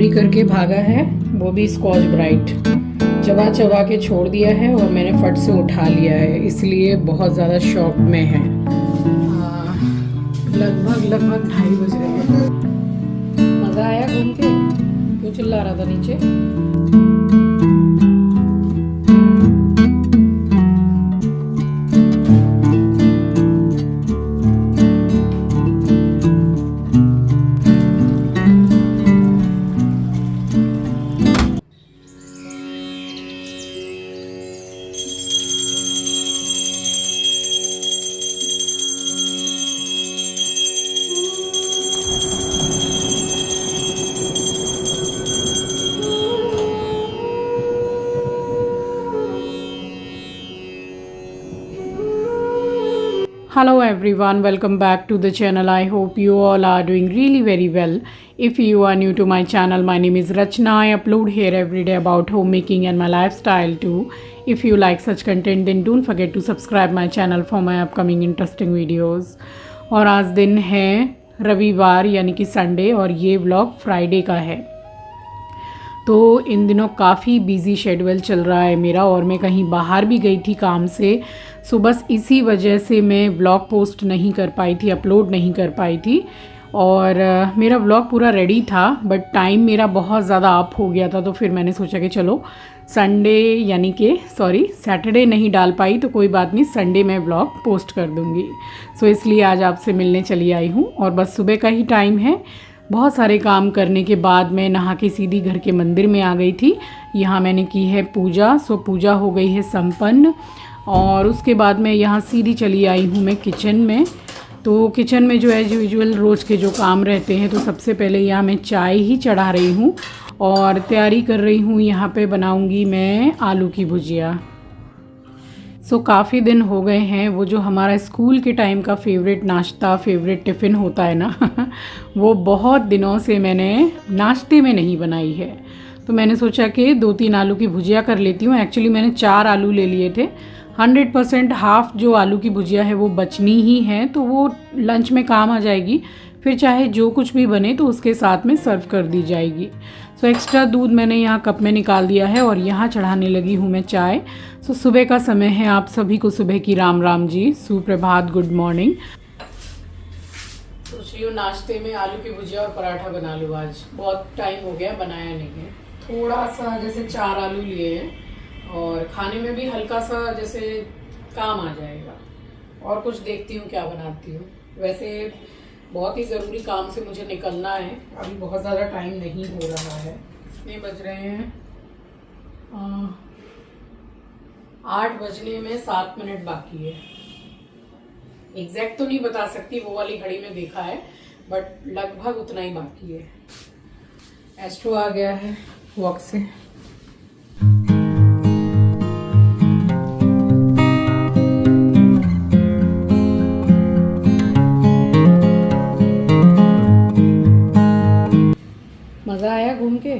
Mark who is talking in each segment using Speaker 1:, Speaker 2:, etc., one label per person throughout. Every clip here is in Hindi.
Speaker 1: चोरी करके भागा है, वो भी स्कॉच ब्राइट। चबा चबा के छोड़ दिया है और मैंने फट से उठा लिया है, इसलिए बहुत ज़्यादा शॉक में है। लगभग 2:30 बज रहे हैं। मज़ा आया घूम के? क्यों चिल्ला रहा था नीचे? Hello everyone, welcome back to the channel. I hope you all are doing really very well. If you are new to my channel, my name is Rachna. I upload here every day about homemaking and my lifestyle too. If you like such content, then don't forget to subscribe my channel for my upcoming interesting videos. और आज दिन है रविवार यानी कि संडे और ये व्लॉग फ्राइडे का है। तो इन दिनों काफ़ी बिज़ी शेड्यूल चल रहा है मेरा और मैं कहीं बाहर भी गई थी काम से, सो बस इसी वजह से मैं व्लॉग पोस्ट नहीं कर पाई थी, अपलोड नहीं कर पाई थी। और मेरा व्लॉग पूरा रेडी था बट टाइम मेरा बहुत ज़्यादा अप हो गया था, तो फिर मैंने सोचा कि चलो संडे यानी कि सैटरडे नहीं डाल पाई तो कोई बात नहीं, संडे मैं व्लॉग पोस्ट कर दूँगी। सो इसलिए आज आपसे मिलने चली आई हूँ और बस सुबह का ही टाइम है। बहुत सारे काम करने के बाद मैं नहा के सीधी घर के मंदिर में आ गई थी। यहाँ मैंने की है पूजा, सो पूजा हो गई है संपन्न। और उसके बाद मैं यहाँ सीधी चली आई हूँ मैं किचन में। तो किचन में जो एज यूजुअल रोज़ के जो काम रहते हैं, तो सबसे पहले यहाँ मैं चाय ही चढ़ा रही हूँ और तैयारी कर रही हूँ। यहाँ पे बनाऊँगी मैं आलू की भुजिया। सो काफ़ी दिन हो गए हैं, वो जो हमारा स्कूल के टाइम का फेवरेट नाश्ता, फेवरेट टिफ़िन होता है ना वो बहुत दिनों से मैंने नाश्ते में नहीं बनाई है। तो मैंने सोचा कि 2-3 आलू की भुजिया कर लेती हूँ। एक्चुअली मैंने 4 आलू ले लिए थे। 100% हाफ़ जो आलू की भुजिया है वो बचनी ही है, तो वो लंच में काम आ जाएगी। फिर चाहे जो कुछ भी बने तो उसके साथ में सर्व कर दी जाएगी। सो एक्स्ट्रा दूध मैंने यहाँ कप में निकाल दिया है और यहाँ चढ़ाने लगी हूँ मैं चाय। सो सुबह का समय है, आप सभी को सुबह की राम राम जी, सुप्रभात, गुड मॉर्निंग। सोच रही हूँ नाश्ते में आलू की भुजिया और पराठा बना लूँ। आज बहुत टाइम हो गया बनाया नहीं है। थोड़ा सा जैसे 4 आलू लिए हैं और खाने में भी हल्का सा जैसे काम आ जाएगा। और कुछ देखती हूँ क्या बनाती हूँ। वैसे बहुत ही ज़रूरी काम से मुझे निकलना है, अभी बहुत ज़्यादा टाइम नहीं हो रहा है। ये बज रहे हैं 8 बजने में 7 मिनट बाकी है। एग्जैक्ट तो नहीं बता सकती, वो वाली घड़ी में देखा है, बट लगभग उतना ही बाकी है। एस्ट्रो आ गया है वॉक से। मज़ा आया घूम के?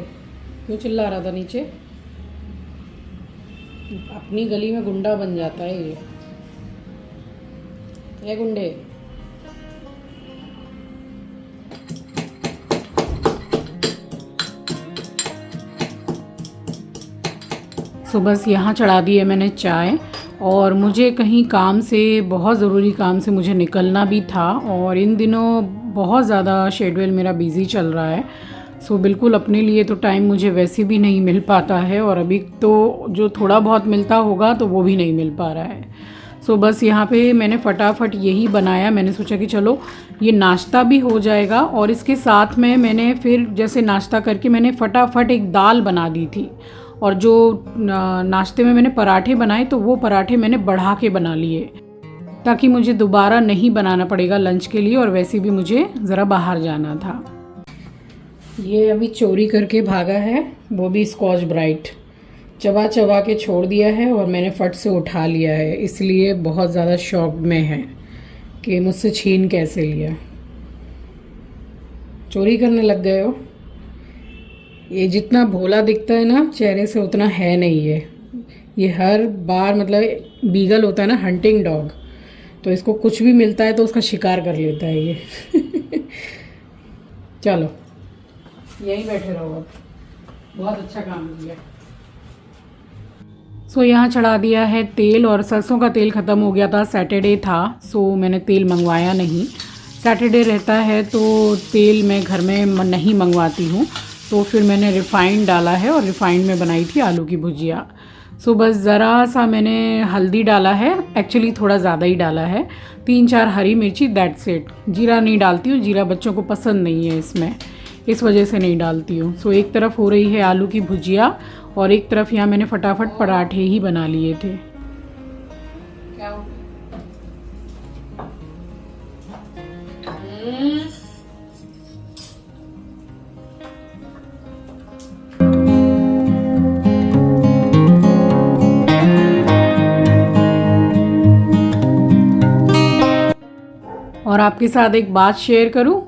Speaker 1: क्यों चिल्ला रहा था नीचे? अपनी गली में गुंडा बन जाता है ये गुंडे। सो बस यहाँ चढ़ा दी है मैंने चाय और मुझे कहीं काम से, बहुत ज़रूरी काम से मुझे निकलना भी था और इन दिनों बहुत ज़्यादा शेड्यूल मेरा बिज़ी चल रहा है। सो बिल्कुल अपने लिए तो टाइम मुझे वैसे भी नहीं मिल पाता है और अभी तो जो थोड़ा बहुत मिलता होगा तो वो भी नहीं मिल पा रहा है। सो बस यहाँ पे मैंने फटाफट यही बनाया। मैंने सोचा कि चलो ये नाश्ता भी हो जाएगा और इसके साथ में मैंने फिर जैसे नाश्ता करके मैंने फटाफट एक दाल बना दी थी। और जो नाश्ते में मैंने पराठे बनाए तो वो पराठे मैंने बढ़ा के बना लिए ताकि मुझे दोबारा नहीं बनाना पड़ेगा लंच के लिए, और वैसे भी मुझे ज़रा बाहर जाना था। ये अभी चोरी करके भागा है, वो भी स्कॉच ब्राइट। चबा चबा के छोड़ दिया है और मैंने फट से उठा लिया है, इसलिए बहुत ज़्यादा शॉक में है कि मुझसे छीन कैसे लिया। चोरी करने लग गए हो? ये जितना भोला दिखता है ना चेहरे से उतना है नहीं है। ये हर बार मतलब बीगल होता है ना, हंटिंग डॉग, तो इसको कुछ भी मिलता है तो उसका शिकार कर लेता है ये चलो यहीं बैठे रहो अब, बहुत अच्छा काम किया। सो यहाँ चढ़ा दिया है तेल, और सरसों का तेल ख़त्म हो गया था, सैटरडे था, सो मैंने तेल मंगवाया नहीं। सैटरडे रहता है तो तेल मैं घर में नहीं मंगवाती हूँ, तो फिर मैंने रिफ़ाइंड डाला है और रिफ़ाइंड में बनाई थी आलू की भुजिया। सो बस ज़रा सा मैंने हल्दी डाला है, एक्चुअली थोड़ा ज़्यादा ही डाला है, 3-4 हरी मिर्ची, दैट्स इट। जीरा नहीं डालती हूँ, जीरा बच्चों को पसंद नहीं है इसमें, इस वजह से नहीं डालती हूँ। सो एक तरफ हो रही है आलू की भुजिया और एक तरफ यहाँ मैंने फटाफट पराठे ही बना लिए थे। क्या और आपके साथ एक बात शेयर करूं,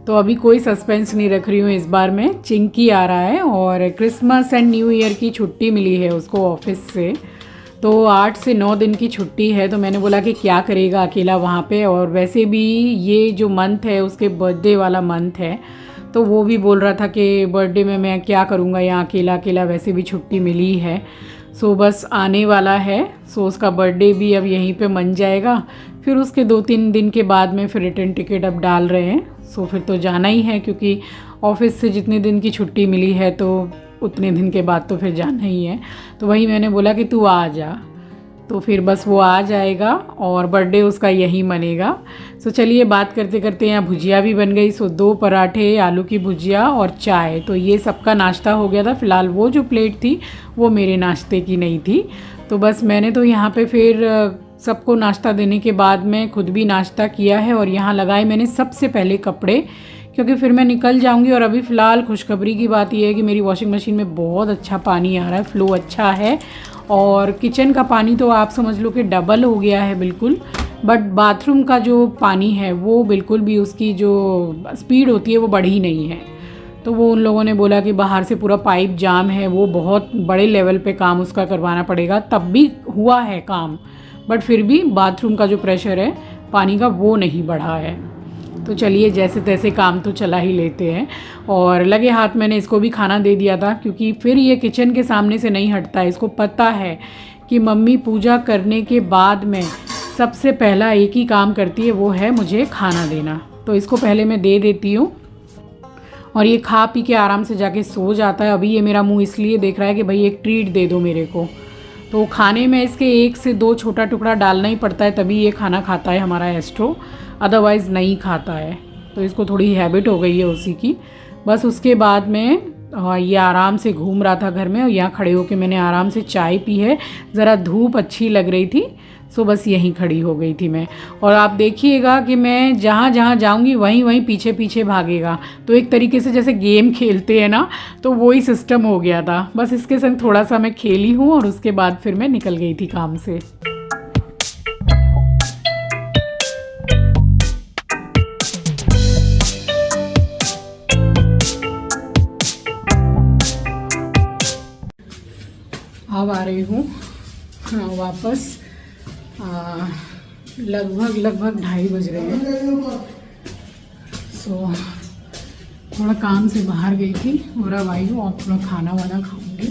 Speaker 1: तो अभी कोई सस्पेंस नहीं रख रही हूँ इस बार मैं। चिंकी आ रहा है और क्रिसमस एंड न्यू ईयर की छुट्टी मिली है उसको ऑफिस से, तो 8 से 9 दिन की छुट्टी है। तो मैंने बोला कि क्या करेगा अकेला वहाँ पे, और वैसे भी ये जो मंथ है उसके बर्थडे वाला मंथ है, तो वो भी बोल रहा था कि बर्थडे में मैं क्या करूँगा यहाँ अकेला अकेला, वैसे भी छुट्टी मिली है। सो बस आने वाला है, सो उसका बर्थडे भी अब यहीं पे मन जाएगा। फिर उसके 2-3 दिन के बाद में फिर रिटर्न टिकट अब डाल रहे हैं, सो फिर तो जाना ही है, क्योंकि ऑफिस से जितने दिन की छुट्टी मिली है तो उतने दिन के बाद तो फिर जाना ही है। तो वही मैंने बोला कि तू आ जा, तो फिर बस वो आ जाएगा और बर्थडे उसका यही मनेगा। सो चलिए बात करते करते यहाँ भुजिया भी बन गई। सो 2 पराठे, आलू की भुजिया और चाय, तो ये सबका नाश्ता हो गया था। फ़िलहाल वो जो प्लेट थी वो मेरे नाश्ते की नहीं थी, तो बस मैंने तो यहाँ पे फिर सबको नाश्ता देने के बाद में खुद भी नाश्ता किया है। और यहाँ लगाए मैंने सबसे पहले कपड़े, क्योंकि फिर मैं निकल जाऊंगी। और अभी फ़िलहाल खुशखबरी की बात यह है कि मेरी वॉशिंग मशीन में बहुत अच्छा पानी आ रहा है, फ़्लो अच्छा है, और किचन का पानी तो आप समझ लो कि डबल हो गया है बिल्कुल। बट बाथरूम का जो पानी है वो बिल्कुल भी, उसकी जो स्पीड होती है वो बढ़ी नहीं है। तो वो उन लोगों ने बोला कि बाहर से पूरा पाइप जाम है, वो बहुत बड़े लेवल पे काम उसका करवाना पड़ेगा। तब भी हुआ है काम, बट फिर भी बाथरूम का जो प्रेशर है पानी का वो नहीं बढ़ा है। तो चलिए जैसे तैसे काम तो चला ही लेते हैं। और लगे हाथ मैंने इसको भी खाना दे दिया था, क्योंकि फिर ये किचन के सामने से नहीं हटता है। इसको पता है कि मम्मी पूजा करने के बाद में सबसे पहला एक ही काम करती है, वो है मुझे खाना देना। तो इसको पहले मैं दे देती हूँ और ये खा पी के आराम से जाके सो जाता है। अभी ये मेरा मुंह इसलिए देख रहा है कि भाई एक ट्रीट दे दो मेरे को। तो खाने में इसके 1 से 2 छोटा टुकड़ा डालना ही पड़ता है, तभी ये खाना खाता है हमारा एस्ट्रो, अदरवाइज़ नहीं खाता है। तो इसको थोड़ी हैबिट हो गई है उसी की। बस उसके बाद में ये आराम से घूम रहा था घर में, और यहाँ खड़े होके मैंने आराम से चाय पी है। ज़रा धूप अच्छी लग रही थी, सो बस यहीं खड़ी हो गई थी मैं। और आप देखिएगा कि मैं जहाँ जहाँ जाऊँगी वहीं वहीं पीछे पीछे भागेगा। तो एक तरीके से जैसे गेम खेलते हैं ना, तो वही सिस्टम हो गया था। बस इसके संग थोड़ा सा मैं खेली हूँ और उसके बाद फिर मैं निकल गई थी काम से। अब आ रही हूँ वापस, लगभग 2:30 बज रहे हैं। सो थोड़ा काम से बाहर गई थी और अब आई हूँ, और थोड़ा खाना वाना खाऊंगी,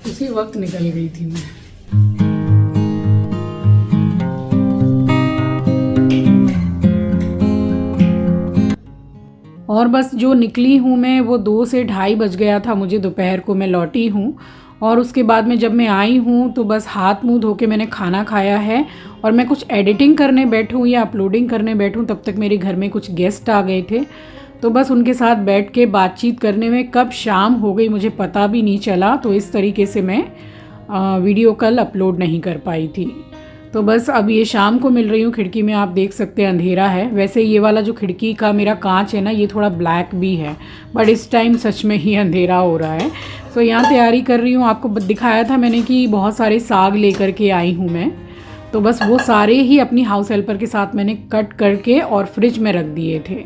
Speaker 1: उसी वक्त निकल गई थी मैं। और बस जो निकली हूँ मैं वो 2 से 2:30 बज गया था मुझे, दोपहर को मैं लौटी हूँ। और उसके बाद में जब मैं आई हूँ तो बस हाथ मुंह धो के मैंने खाना खाया है, और मैं कुछ एडिटिंग करने बैठूँ या अपलोडिंग करने बैठूँ तब तक मेरे घर में कुछ गेस्ट आ गए थे। तो बस उनके साथ बैठ के बातचीत करने में कब शाम हो गई मुझे पता भी नहीं चला। तो इस तरीके से मैं वीडियो कल अपलोड नहीं कर पाई थी। तो बस अब ये शाम को मिल रही हूँ, खिड़की में आप देख सकते हैं अंधेरा है। वैसे ये वाला जो खिड़की का मेरा कांच है ना, ये थोड़ा ब्लैक भी है, बट इस टाइम सच में ही अंधेरा हो रहा है। तो यहाँ तैयारी कर रही हूँ, आपको दिखाया था मैंने कि बहुत सारे साग लेकर के आई हूँ मैं। तो बस वो सारे ही अपनी हाउस हेल्पर के साथ मैंने कट करके और फ्रिज में रख दिए थे।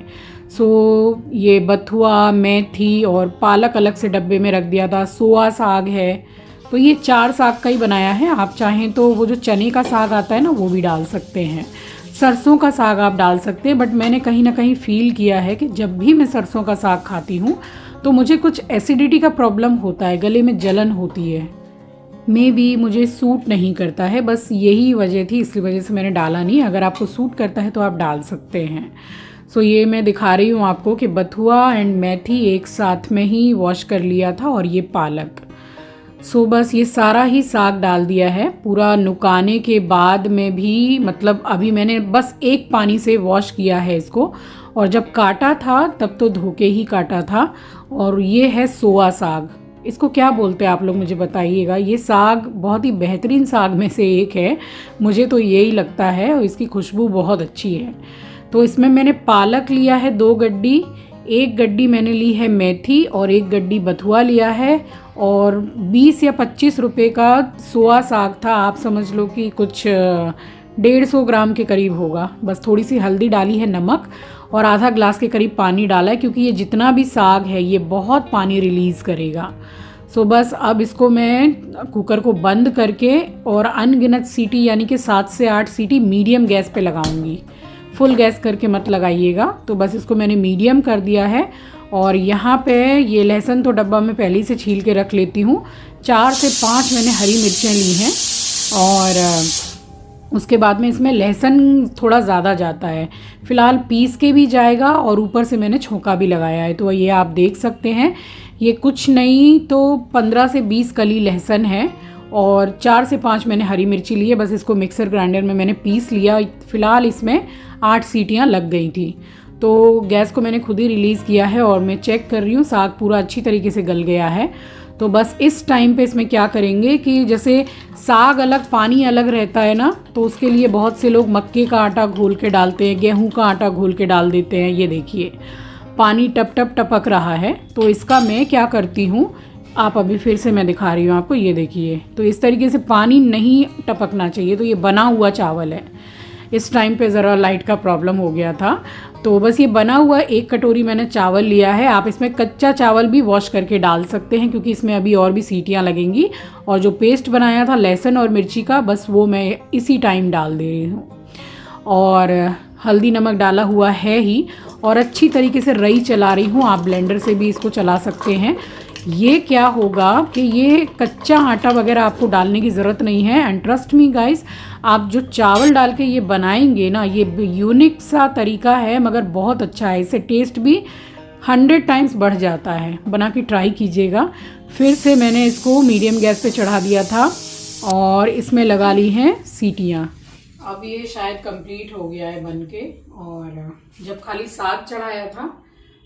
Speaker 1: सो ये बथुआ, मेथी और पालक अलग से डब्बे में रख दिया था। सोआ साग है, तो ये 4 साग का ही बनाया है। आप चाहें तो वो जो चने का साग आता है ना, वो भी डाल सकते हैं, सरसों का साग आप डाल सकते हैं। बट मैंने कहीं ना कहीं फ़ील किया है कि जब भी मैं सरसों का साग खाती हूँ तो मुझे कुछ एसिडिटी का प्रॉब्लम होता है, गले में जलन होती है, मे भी मुझे सूट नहीं करता है, बस यही वजह थी, इसकी वजह से मैंने डाला नहीं। अगर आपको सूट करता है तो आप डाल सकते हैं। सो ये मैं दिखा रही हूँ आपको कि बथुआ एंड मेथी एक साथ में ही वॉश कर लिया था, और ये पालक। सो बस ये सारा ही साग डाल दिया है। पूरा नुकाने के बाद में भी, मतलब अभी मैंने बस एक पानी से वॉश किया है इसको, और जब काटा था तब तो धो के ही काटा था। और ये है सोआ साग, इसको क्या बोलते हैं आप लोग मुझे बताइएगा। ये साग बहुत ही बेहतरीन साग में से एक है, मुझे तो यही लगता है, और इसकी खुशबू बहुत अच्छी है। तो इसमें मैंने पालक लिया है 2 गड्डी, 1 गड्डी मैंने ली है मेथी, और 1 गड्डी बथुआ लिया है, और 20 या 25 रुपए का सोआ साग था। आप समझ लो कि कुछ 150 ग्राम के करीब होगा। बस थोड़ी सी हल्दी डाली है, नमक, और आधा ग्लास के करीब पानी डाला है, क्योंकि ये जितना भी साग है ये बहुत पानी रिलीज़ करेगा। सो बस अब इसको मैं कुकर को बंद करके और अनगिनत सीटी, यानी कि 7 से 8 सीटी मीडियम गैस पे लगाऊंगी। फुल गैस करके मत लगाइएगा। तो बस इसको मैंने मीडियम कर दिया है। और यहाँ पे ये लहसुन तो डब्बा में पहले ही से छील के रख लेती हूँ। 4 से 5 मैंने हरी मिर्चें ली हैं, और उसके बाद में इसमें लहसुन थोड़ा ज़्यादा जाता है, फ़िलहाल पीस के भी जाएगा, और ऊपर से मैंने छोंका भी लगाया है। तो ये आप देख सकते हैं, ये कुछ नहीं तो 15 से 20 कली लहसुन है, और 4 से 5 मैंने हरी मिर्ची ली है। बस इसको मिक्सर ग्राइंडर में मैंने पीस लिया। फ़िलहाल इसमें 8 सीटियाँ लग गई थी। तो गैस को मैंने खुद ही रिलीज़ किया है, और मैं चेक कर रही हूँ साग पूरा अच्छी तरीके से गल गया है। तो बस इस टाइम पे इसमें क्या करेंगे कि जैसे साग अलग पानी अलग रहता है ना, तो उसके लिए बहुत से लोग मक्के का आटा घोल के डालते हैं, गेहूं का आटा घोल के डाल देते हैं। ये देखिए पानी टप टप टपक रहा है। तो इसका मैं क्या करती हूँ, आप अभी फिर से मैं दिखा रही हूँ आपको, ये देखिए। तो इस तरीके से पानी नहीं टपकना चाहिए। तो ये बना हुआ चावल है, इस टाइम पे ज़रा लाइट का प्रॉब्लम हो गया था। तो बस ये बना हुआ 1 कटोरी मैंने चावल लिया है। आप इसमें कच्चा चावल भी वॉश करके डाल सकते हैं, क्योंकि इसमें अभी और भी सीटियाँ लगेंगी। और जो पेस्ट बनाया था लहसुन और मिर्ची का, बस वो मैं इसी टाइम डाल दे रही हूँ। और हल्दी नमक डाला हुआ है ही, और अच्छी तरीके से रई चला रही हूँ। आप ब्लेंडर से भी इसको चला सकते हैं। ये क्या होगा कि ये कच्चा आटा वगैरह आपको डालने की ज़रूरत नहीं है। एंड ट्रस्ट मी गाइस, आप जो चावल डाल के ये बनाएंगे ना, ये यूनिक सा तरीका है, मगर बहुत अच्छा है। इससे टेस्ट भी 100 टाइम्स बढ़ जाता है। बना के ट्राई कीजिएगा। फिर से मैंने इसको मीडियम गैस पे चढ़ा दिया था, और इसमें लगा ली हैं सीटियाँ। अब ये शायद कंप्लीट हो गया है बन के। और जब खाली साग चढ़ाया था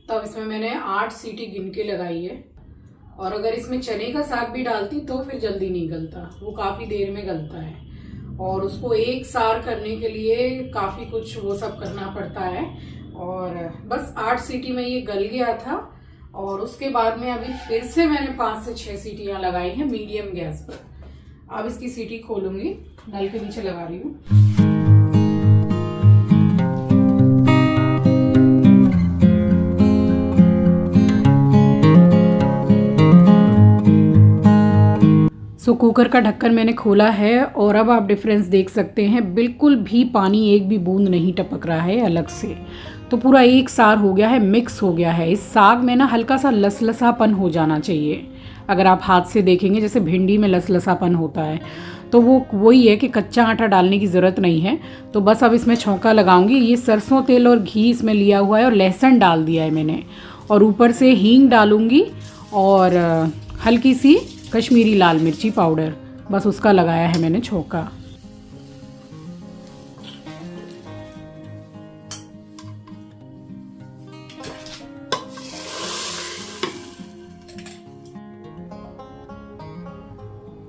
Speaker 1: तब इसमें मैंने 8 सीटी गिन के लगाई है। और अगर इसमें चने का साग भी डालती तो फिर जल्दी नहीं गलता, वो काफ़ी देर में गलता है। और उसको एक सार करने के लिए काफ़ी कुछ वो सब करना पड़ता है। और बस 8 सीटी में ये गल गया था। और उसके बाद में अभी फिर से मैंने 5 से 6 सीटियाँ लगाई हैं मीडियम गैस पर। अब इसकी सीटी खोलूँगी, नल के नीचे लगा रही हूँ। तो कुकर का ढक्कन मैंने खोला है, और अब आप डिफरेंस देख सकते हैं। बिल्कुल भी पानी एक भी बूंद नहीं टपक रहा है अलग से। तो पूरा एक सार हो गया है, मिक्स हो गया है। इस साग में ना हल्का सा लसलसापन हो जाना चाहिए। अगर आप हाथ से देखेंगे जैसे भिंडी में लसलसापन होता है, तो वो वही है कि कच्चा आटा डालने की ज़रूरत नहीं है। तो बस अब इसमें छौंका लगाऊंगी। ये सरसों तेल और घी इसमें लिया हुआ है, और लहसुन डाल दिया है मैंने, और ऊपर से हींग डालूंगी, और हल्की सी कश्मीरी लाल मिर्ची पाउडर, बस उसका लगाया है मैंने छौंका।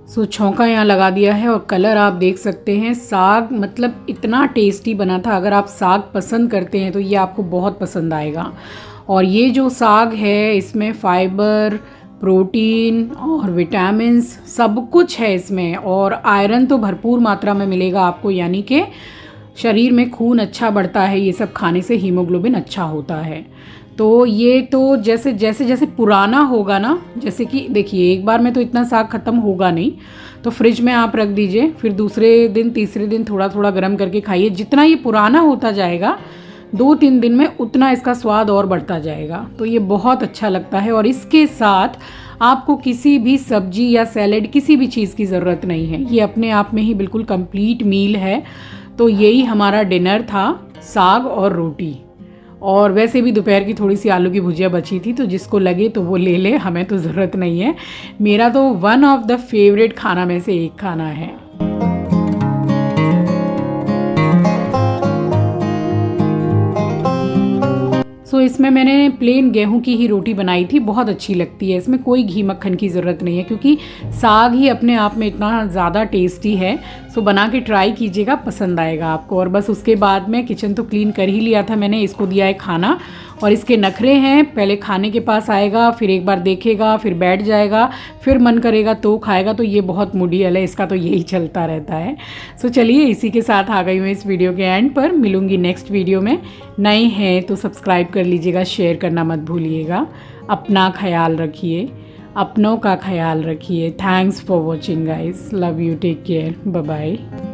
Speaker 1: सो छौंका यहाँ लगा दिया है, और कलर आप देख सकते हैं। साग मतलब इतना टेस्टी बना था। अगर आप साग पसंद करते हैं तो ये आपको बहुत पसंद आएगा। और ये जो साग है इसमें फाइबर, प्रोटीन और विटामिन्स सब कुछ है इसमें, और आयरन तो भरपूर मात्रा में मिलेगा आपको, यानी कि शरीर में खून अच्छा बढ़ता है। ये सब खाने से हीमोग्लोबिन अच्छा होता है। तो ये तो जैसे जैसे जैसे पुराना होगा ना, जैसे कि देखिए एक बार में तो इतना साग ख़त्म होगा नहीं, तो फ्रिज में आप रख दीजिए, फिर दूसरे दिन तीसरे दिन थोड़ा थोड़ा गर्म करके खाइए। जितना ये पुराना होता जाएगा 2-3 दिन में उतना इसका स्वाद और बढ़ता जाएगा। तो ये बहुत अच्छा लगता है और इसके साथ आपको किसी भी सब्जी या सैलेड किसी भी चीज़ की ज़रूरत नहीं है। ये अपने आप में ही बिल्कुल कंप्लीट मील है। तो यही हमारा डिनर था, साग और रोटी। और वैसे भी दोपहर की थोड़ी सी आलू की भुजिया बची थी, तो जिसको लगे तो वो ले ले, हमें तो ज़रूरत नहीं है। मेरा तो वन ऑफ द फेवरेट खाना में से एक खाना है। सो इसमें मैंने प्लेन गेहूं की ही रोटी बनाई थी, बहुत अच्छी लगती है। इसमें कोई घी मक्खन की ज़रूरत नहीं है क्योंकि साग ही अपने आप में इतना ज़्यादा टेस्टी है। सो बना के ट्राई कीजिएगा, पसंद आएगा आपको। और बस उसके बाद में किचन तो क्लीन कर ही लिया था मैंने, इसको दिया है खाना। और इसके नखरे हैं, पहले खाने के पास आएगा, फिर एक बार देखेगा, फिर बैठ जाएगा, फिर मन करेगा तो खाएगा। तो ये बहुत मुडियल है, इसका तो यही चलता रहता है। सो चलिए, इसी के साथ आ गई हूँ इस वीडियो के एंड पर। मिलूंगी नेक्स्ट वीडियो में। नए हैं तो सब्सक्राइब कर लीजिएगा, शेयर करना मत भूलिएगा। अपना ख्याल रखिए, अपनों का ख्याल रखिए। Thanks for watching guys, love you, take care, bye bye.